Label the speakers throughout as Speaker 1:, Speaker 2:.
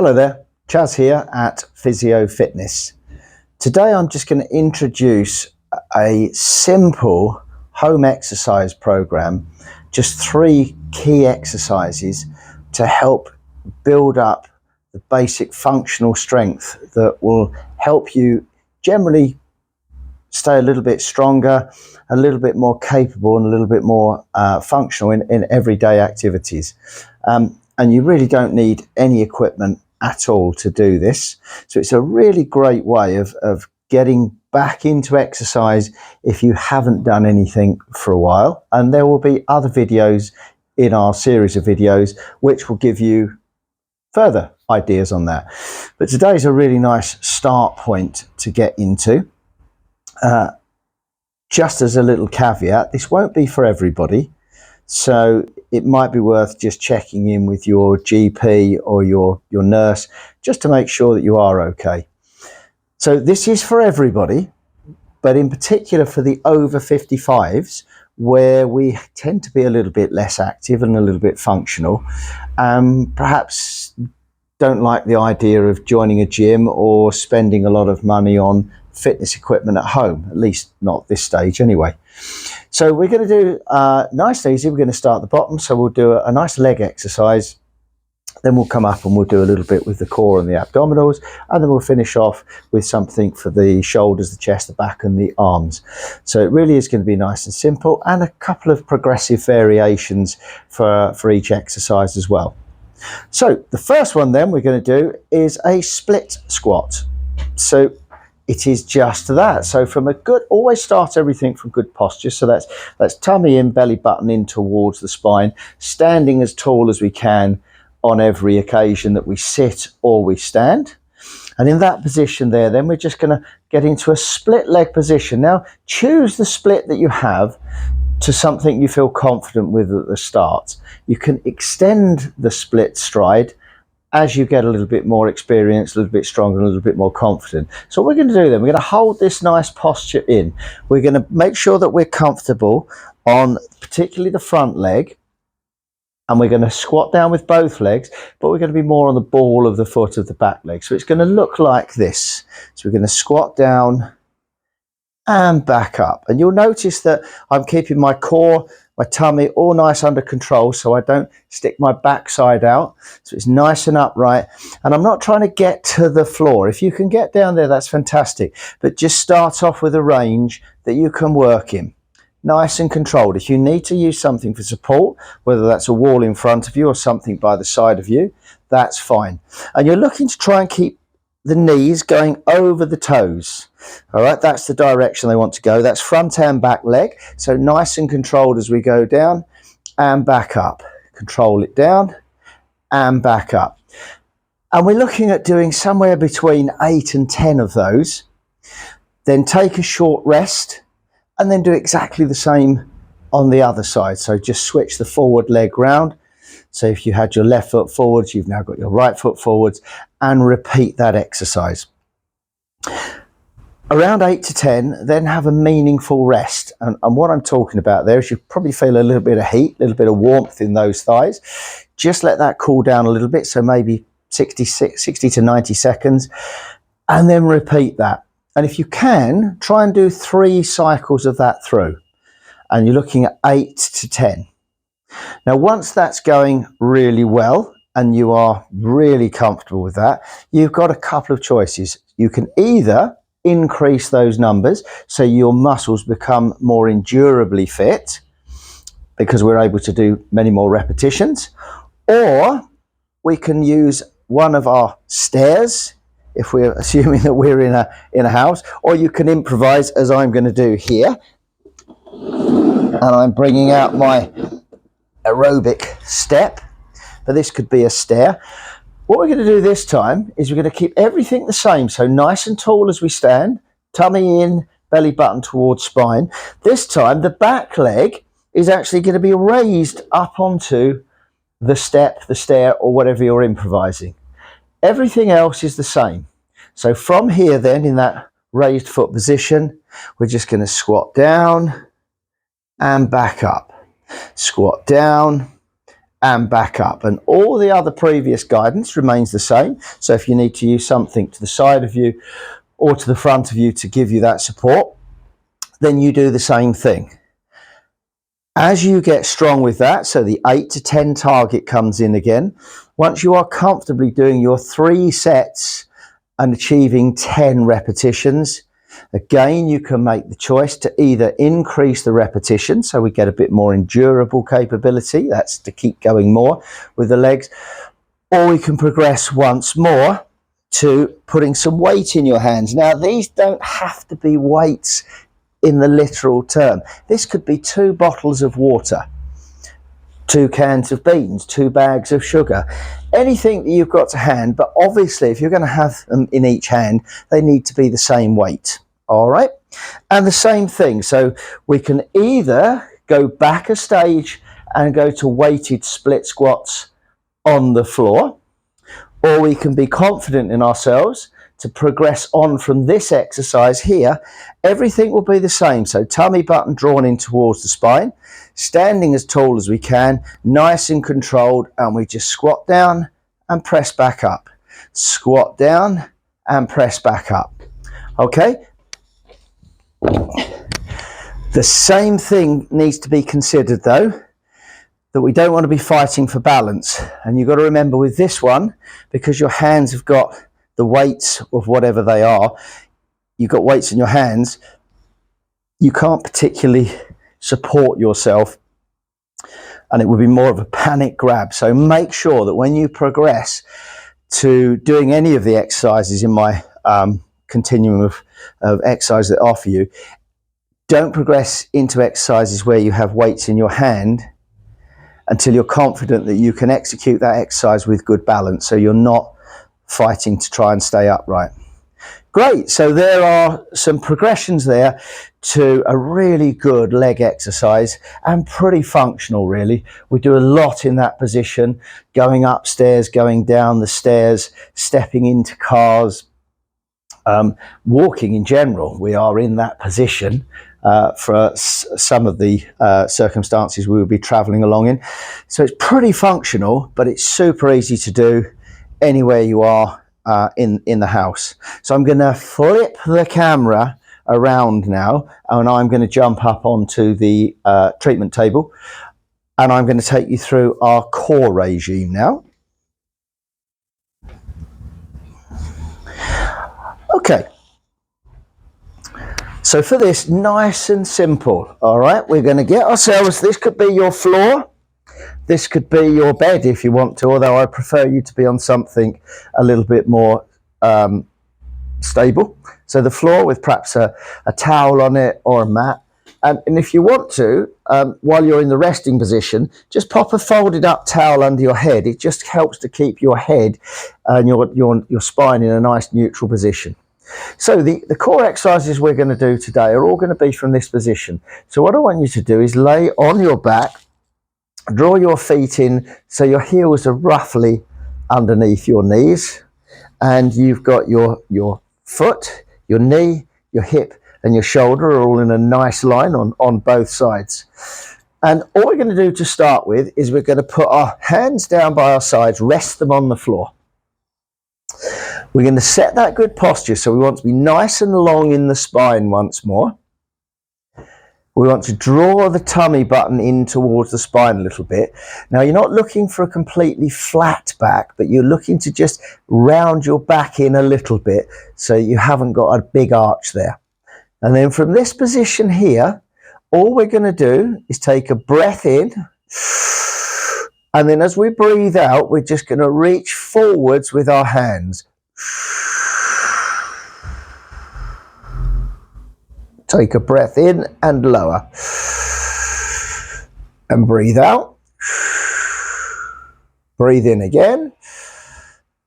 Speaker 1: Hello there, Chaz here at Physio Fitness. Today I'm just going to introduce a simple home exercise program, just 3 key exercises to help build up the basic functional strength that will help you generally stay a little bit stronger, a little bit more capable and a little bit more functional in everyday activities. And you really don't need any equipment at all to do this. So it's a really great way of getting back into exercise if you haven't done anything for a while. And there will be other videos in our series of videos which will give you further ideas on that. But today's a really nice start point to get into. Just as a little caveat, this won't be for everybody. So it might be worth just checking in with your GP or your nurse just to make sure that you are okay. So this is for everybody, but in particular for the over 55s, where we tend to be a little bit less active and a little bit functional, perhaps don't like the idea of joining a gym or spending a lot of money on fitness equipment at home, at least not this stage anyway. So we're going to do nice and easy. We're going to start at the bottom. So we'll do a nice leg exercise. Then we'll come up and we'll do a little bit with the core and the abdominals. And then we'll finish off with something for the shoulders, the chest, the back and the arms. So it really is going to be nice and simple, and a couple of progressive variations for each exercise as well. So the first one then we're going to do is a split squat. So it is just that. So from a good, always start everything from good posture. So that's tummy in, belly button in towards the spine, standing as tall as we can on every occasion that we sit or we stand. And in that position there, then we're just going to get into a split leg position. Now choose the split that you have to something you feel confident with at the start. You can extend the split stride as you get a little bit more experience, a little bit stronger, a little bit more confident. So what we're going to do then, we're going to hold this nice posture in. We're going to make sure that we're comfortable on particularly the front leg, and we're going to squat down with both legs, but we're going to be more on the ball of the foot of the back leg. So it's going to look like this. So we're going to squat down and back up. And you'll notice that I'm keeping my core, my tummy all nice under control, so I don't stick my backside out. So it's nice and upright. And I'm not trying to get to the floor. If you can get down there, that's fantastic. But just start off with a range that you can work in. Nice and controlled. If you need to use something for support, whether that's a wall in front of you or something by the side of you, that's fine. And you're looking to try and keep the knees going over the toes. All right, that's the direction they want to go. That's front and back leg. So nice and controlled as we go down and back up. Control it down and back up. And we're looking at doing somewhere between 8 and 10 of those. Then take a short rest and then do exactly the same on the other side. So just switch the forward leg round. So if you had your left foot forwards, you've now got your right foot forwards, and repeat that exercise. Around 8 to 10, then have a meaningful rest. And what I'm talking about there is you probably feel a little bit of heat, a little bit of warmth in those thighs. Just let that cool down a little bit. So maybe 60 to 90 seconds, and then repeat that. And if you can, try and do 3 cycles of that through. And you're looking at 8 to 10. Now, once that's going really well and you are really comfortable with that, you've got a couple of choices. You can either increase those numbers so your muscles become more endurably fit because we're able to do many more repetitions, or we can use one of our stairs if we're assuming that we're in a house, or you can improvise as I'm going to do here. And I'm bringing out my aerobic step, but this could be a stair. What we're going to do this time is we're going to keep everything the same. So nice and tall as we stand, tummy in, belly button towards spine. This time the back leg is actually going to be raised up onto the step, the stair, or whatever you're improvising. Everything else is the same. So from here then, in that raised foot position, we're just going to squat down and back up. Squat down and back up. And all the other previous guidance remains the same. So if you need to use something to the side of you or to the front of you to give you that support, then you do the same thing. As you get strong with that, so the 8 to 10 target comes in again. Once you are comfortably doing your 3 sets and achieving 10 repetitions, again, you can make the choice to either increase the repetition, so we get a bit more endurable capability, that's to keep going more with the legs, or we can progress once more to putting some weight in your hands. Now, these don't have to be weights in the literal term. This could be 2 bottles of water, 2 cans of beans, 2 bags of sugar, anything that you've got to hand. But obviously, if you're going to have them in each hand, they need to be the same weight. All right. And the same thing. So we can either go back a stage and go to weighted split squats on the floor, or we can be confident in ourselves to progress on from this exercise here. Everything will be the same. So tummy button drawn in towards the spine, standing as tall as we can, nice and controlled, and we just squat down and press back up. Squat down and press back up. Okay? The same thing needs to be considered though, that we don't want to be fighting for balance. And you've got to remember with this one, because your hands have got the weights of whatever they are, you've got weights in your hands, you can't particularly support yourself, and it would be more of a panic grab. So make sure that when you progress to doing any of the exercises in my continuum of exercises that I offer you, don't progress into exercises where you have weights in your hand until you're confident that you can execute that exercise with good balance, so you're not fighting to try and stay upright. Great, so there are some progressions there to a really good leg exercise and pretty functional really. We do a lot in that position, going upstairs, going down the stairs, stepping into cars, walking in general. We are in that position for some of the circumstances we will be traveling along in. So it's pretty functional, but it's super easy to do anywhere you are in the house. So I'm going to flip the camera around now, and I'm going to jump up onto the treatment table, and I'm going to take you through our core regime now. Okay, so for this, nice and simple, all right, we're going to get ourselves, this could be your floor, this could be your bed if you want to, although I prefer you to be on something a little bit more stable. So the floor with perhaps a towel on it or a mat. And if you want to, while you're in the resting position, just pop a folded up towel under your head. It just helps to keep your head and your spine in a nice neutral position. So the core exercises we're going to do today are all going to be from this position. So what I want you to do is lay on your back, draw your feet in so your heels are roughly underneath your knees, and you've got your foot, your knee, your hip and your shoulder are all in a nice line on both sides. And all we're going to do to start with is we're going to put our hands down by our sides, rest them on the floor. We're going to set that good posture, so we want to be nice and long in the spine once more. We want to draw the tummy button in towards the spine a little bit. Now, you're not looking for a completely flat back, but you're looking to just round your back in a little bit so you haven't got a big arch there. And then from this position here, all we're going to do is take a breath in, and then as we breathe out, we're just going to reach forwards with our hands. Take a breath in and lower. And breathe out. Breathe in again.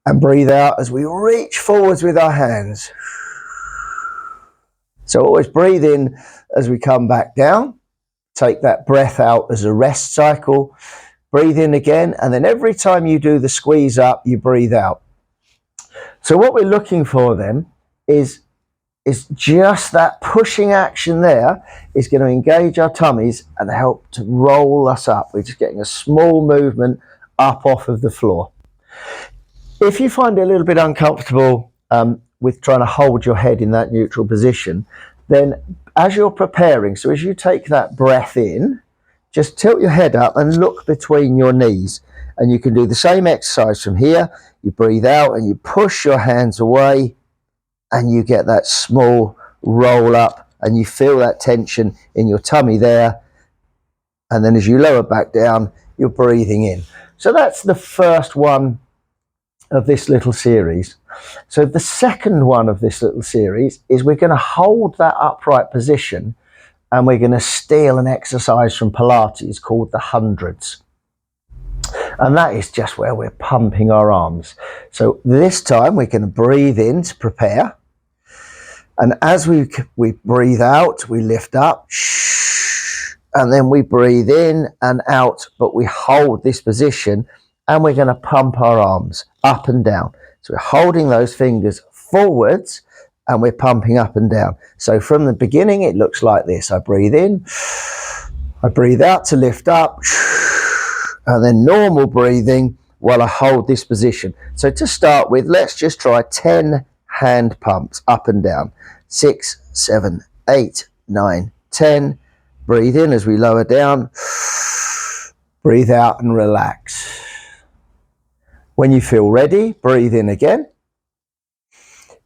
Speaker 1: And breathe out as we reach forwards with our hands. So always breathe in as we come back down. Take that breath out as a rest cycle. Breathe in again, and then every time you do the squeeze up, you breathe out. So what we're looking for then is is just that pushing action there is going to engage our tummies and help to roll us up. We're just getting a small movement up off of the floor. If you find it a little bit uncomfortable with trying to hold your head in that neutral position, then as you're preparing, so as you take that breath in, just tilt your head up and look between your knees. And you can do the same exercise from here. You breathe out and you push your hands away and you get that small roll up and you feel that tension in your tummy there. And then as you lower back down, you're breathing in. So that's the first one of this little series. So the second one of this little series is we're going to hold that upright position and we're going to steal an exercise from Pilates called the hundreds. And that is just where we're pumping our arms. So this time we're going to breathe in to prepare. And as we breathe out, we lift up, and then we breathe in and out, but we hold this position and we're going to pump our arms up and down. So we're holding those fingers forwards and we're pumping up and down. So from the beginning, it looks like this. I breathe in, I breathe out to lift up, and then normal breathing while I hold this position. So to start with, let's just try 10 hand pumps up and down. 6, 7, 8, 9, 10. Breathe in as we lower down. Breathe out and relax. When you feel ready, breathe in again.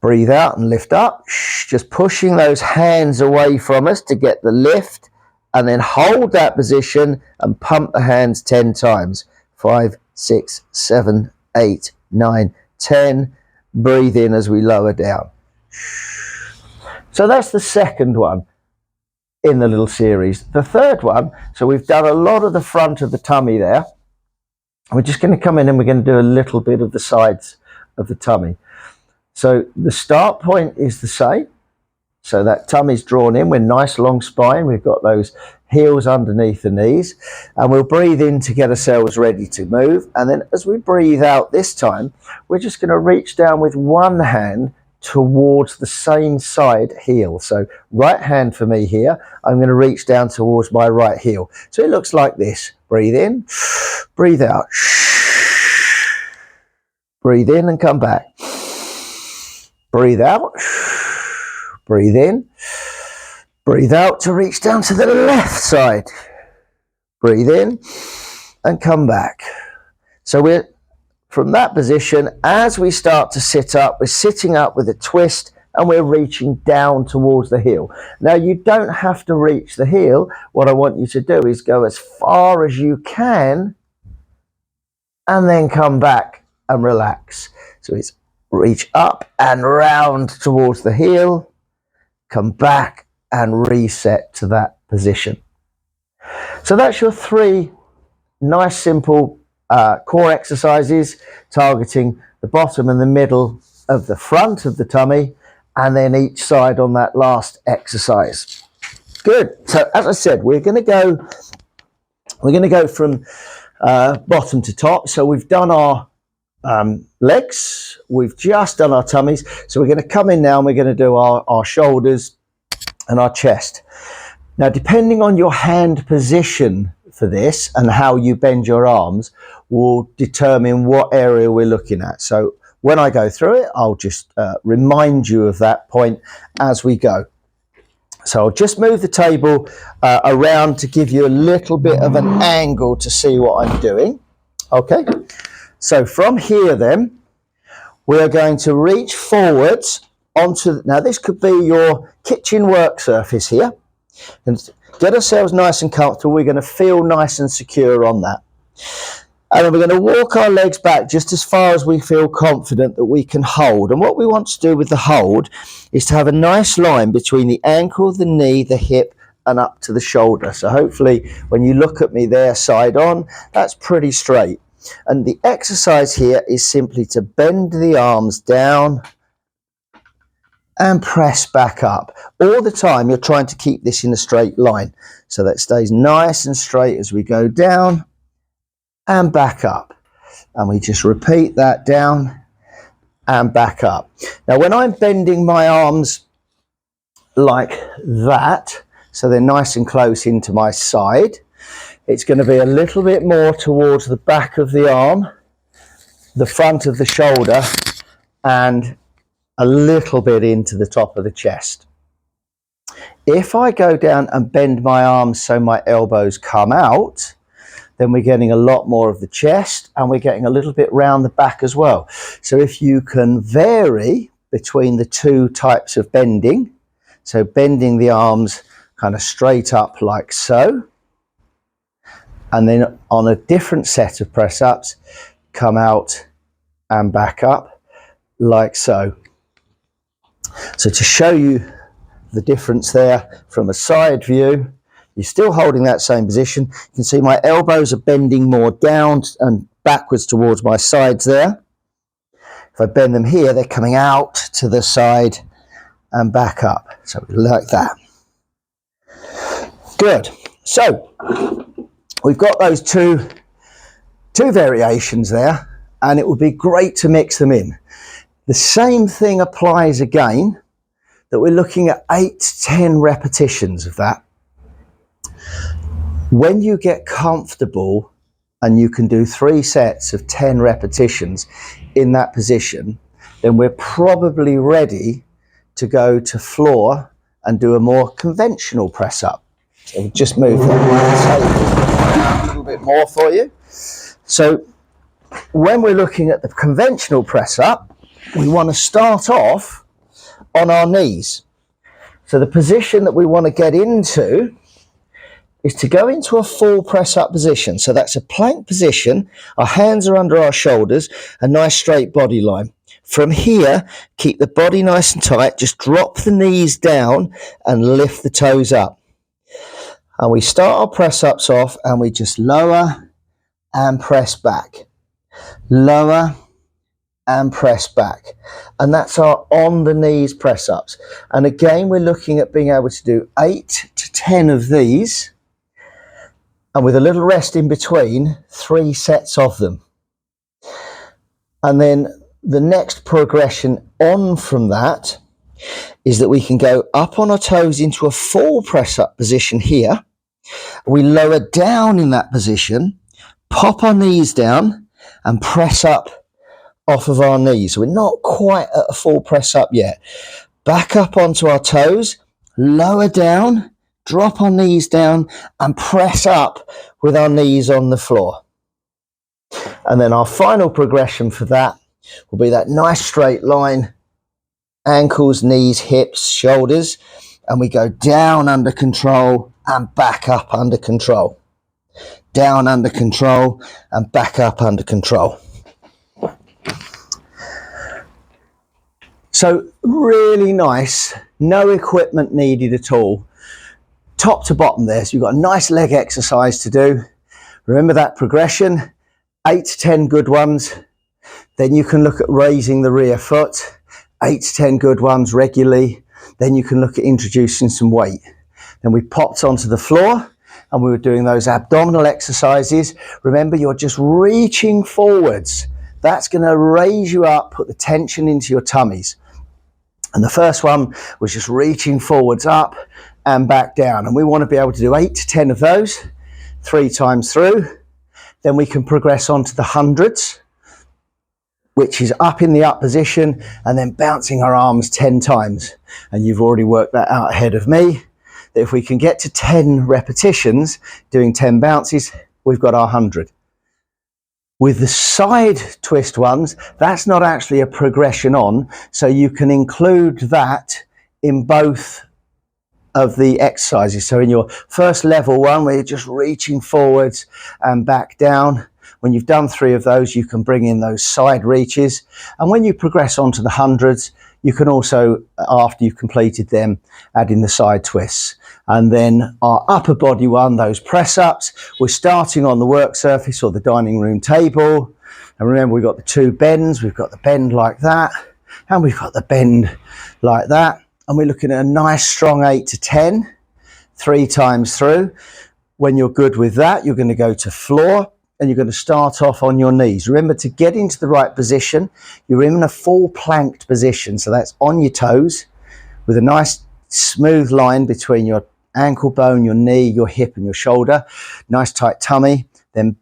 Speaker 1: Breathe out and lift up. Just pushing those hands away from us to get the lift. And then hold that position and pump the hands 10 times. 5, 6, 7, 8, 9, 10. Breathe in as we lower down. So that's the second one in the little series. The third one, so we've done a lot of the front of the tummy there. We're just going to come in and we're going to do a little bit of the sides of the tummy. So the start point is the same. So that tummy's drawn in, we're nice long spine, we've got those heels underneath the knees, and we'll breathe in to get ourselves ready to move. And then as we breathe out this time, we're just going to reach down with one hand towards the same side heel. So right hand for me here, I'm going to reach down towards my right heel. So it looks like this. Breathe in, breathe out. Breathe in and come back. Breathe out. Breathe in. Breathe out to reach down to the left side. Breathe in and come back. So we're from that position, as we start to sit up, we're sitting up with a twist and we're reaching down towards the heel. Now you don't have to reach the heel. What I want you to do is go as far as you can and then come back and relax. So it's reach up and round towards the heel, come back and reset to that position. So that's your 3 nice simple core exercises targeting the bottom and the middle of the front of the tummy, and then each side on that last exercise. Good. So as I said, we're going to go from bottom to top. So we've done our legs, we've just done our tummies. So we're going to come in now and we're going to do our shoulders and our chest. Now, depending on your hand position for this and how you bend your arms will determine what area we're looking at. So when I go through it, I'll just remind you of that point as we go. So I'll just move the table around to give you a little bit of an angle to see what I'm doing. Okay, so from here then, we're going to reach forwards onto, now this could be your kitchen work surface here, and get ourselves nice and comfortable. We're going to feel nice and secure on that. And then we're going to walk our legs back just as far as we feel confident that we can hold. And what we want to do with the hold is to have a nice line between the ankle, the knee, the hip, and up to the shoulder. So hopefully when you look at me there side on, that's pretty straight. And the exercise here is simply to bend the arms down and press back up. All the time you're trying to keep this in a straight line so that it stays nice and straight as we go down and back up. And we just repeat that down and back up. Now when I'm bending my arms like that. So they're nice and close into my side. It's going to be a little bit more towards the back of the arm, the front of the shoulder, and a little bit into the top of the chest. If I go down and bend my arms so my elbows come out, then we're getting a lot more of the chest, and we're getting a little bit round the back as well. So if you can vary between the two types of bending, so bending the arms kind of straight up like so, and then on a different set of press ups, come out and back up like so. So to show you the difference there from a side view, you're still holding that same position. You can see my elbows are bending more down and backwards towards my sides there. If I bend them here, they're coming out to the side and back up. So like that. Good. So we've got those two variations there, and it would be great to mix them in. The same thing applies again, that we're looking at 8 to 10 repetitions of that. When you get comfortable and you can do 3 sets of 10 repetitions in that position, then we're probably ready to go to floor and do a more conventional press up. So we'll just move that a little bit more for you. So when we're looking at the conventional press up, we want to start off on our knees. So the position that we want to get into is to go into a full press up position. So that's a plank position. Our hands are under our shoulders, a nice straight body line. From here, keep the body nice and tight. Just drop the knees down and lift the toes up. And we start our press ups off, and we just lower and press back. Lower and press back. And that's our on the knees press ups. And again, we're looking at being able to do 8 to 10 of these, and with a little rest in between, 3 sets of them. And then the next progression on from that is that we can go up on our toes into a full press up position here. We lower down in that position, pop our knees down and press up off of our knees. So we're not quite at a full press up yet. Back up onto our toes, lower down, drop our knees down and press up with our knees on the floor. And then our final progression for that will be that nice straight line, ankles, knees, hips, shoulders, and we go down under control and back up under control. Down under control and back up under control. So really nice, no equipment needed at all. Top to bottom there, so you've got a nice leg exercise to do. Remember that progression, 8 to 10 good ones. Then you can look at raising the rear foot, 8 to 10 good ones regularly. Then you can look at introducing some weight. Then we popped onto the floor and we were doing those abdominal exercises. Remember, you're just reaching forwards. That's going to raise you up, put the tension into your tummies. And the first one was just reaching forwards up and back down. And we want to be able to do 8 to 10 of those 3 times through. Then we can progress on to the hundreds, which is up in the up position and then bouncing our arms 10 times. And you've already worked that out ahead of me, that if we can get to 10 repetitions, doing 10 bounces, we've got our 100. With the side twist ones, that's not actually a progression on, so you can include that in both of the exercises. So in your first level one, where you're just reaching forwards and back down, when you've done 3 of those, you can bring in those side reaches. And when you progress on to the hundreds, you can also, after you've completed them, add in the side twists. And then our upper body one, those press ups, we're starting on the work surface or the dining room table. And remember, we've got the 2 bends. We've got the bend like that, and we've got the bend like that. And we're looking at a nice strong 8 to 10, 3 times through. When you're good with that, you're going to go to floor and you're going to start off on your knees. Remember, to get into the right position, you're in a full planked position. So that's on your toes with a nice smooth line between your ankle bone, your knee, your hip and your shoulder. Nice tight tummy. Then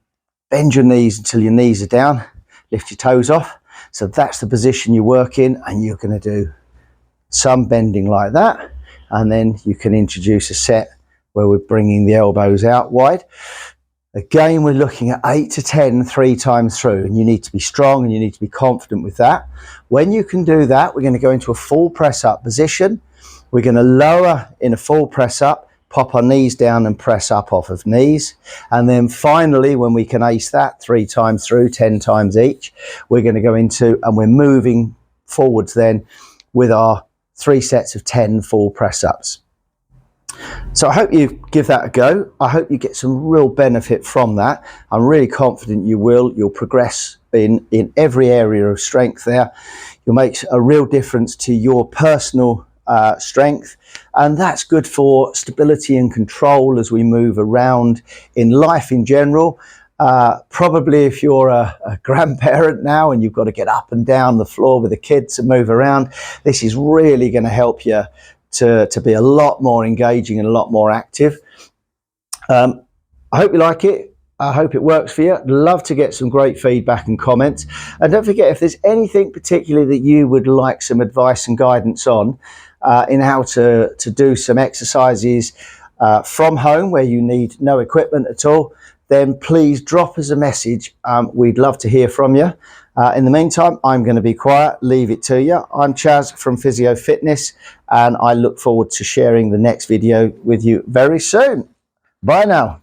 Speaker 1: bend your knees until your knees are down. Lift your toes off. So that's the position you work in, and you're going to do some bending like that. And then you can introduce a set where we're bringing the elbows out wide. Again, we're looking at 8 to 10 3 times through, and you need to be strong and you need to be confident with that. When you can do that, we're going to go into a full press up position. We're going to lower in a full press up, pop our knees down and press up off of knees. And then finally, when we can ace that 3 times through, 10 times each, we're going to go into, and we're moving forwards then with our 3 sets of 10 full press ups. So I hope you give that a go. I hope you get some real benefit from that. I'm really confident you will. You'll progress in every area of strength there. You'll make a real difference to your personal strength, and that's good for stability and control as we move around in life in general. Probably if you're a grandparent now and you've got to get up and down the floor with the kids and move around, this is really going to help you to be a lot more engaging and a lot more active. I hope you like it. I hope it works for you. I'd love to get some great feedback and comments. And don't forget, if there's anything particularly that you would like some advice and guidance on in how to do some exercises from home where you need no equipment at all, then please drop us a message. We'd love to hear from you. In the meantime, I'm going to be quiet, leave it to you. I'm Chaz from Physio Fitness, and I look forward to sharing the next video with you very soon. Bye now.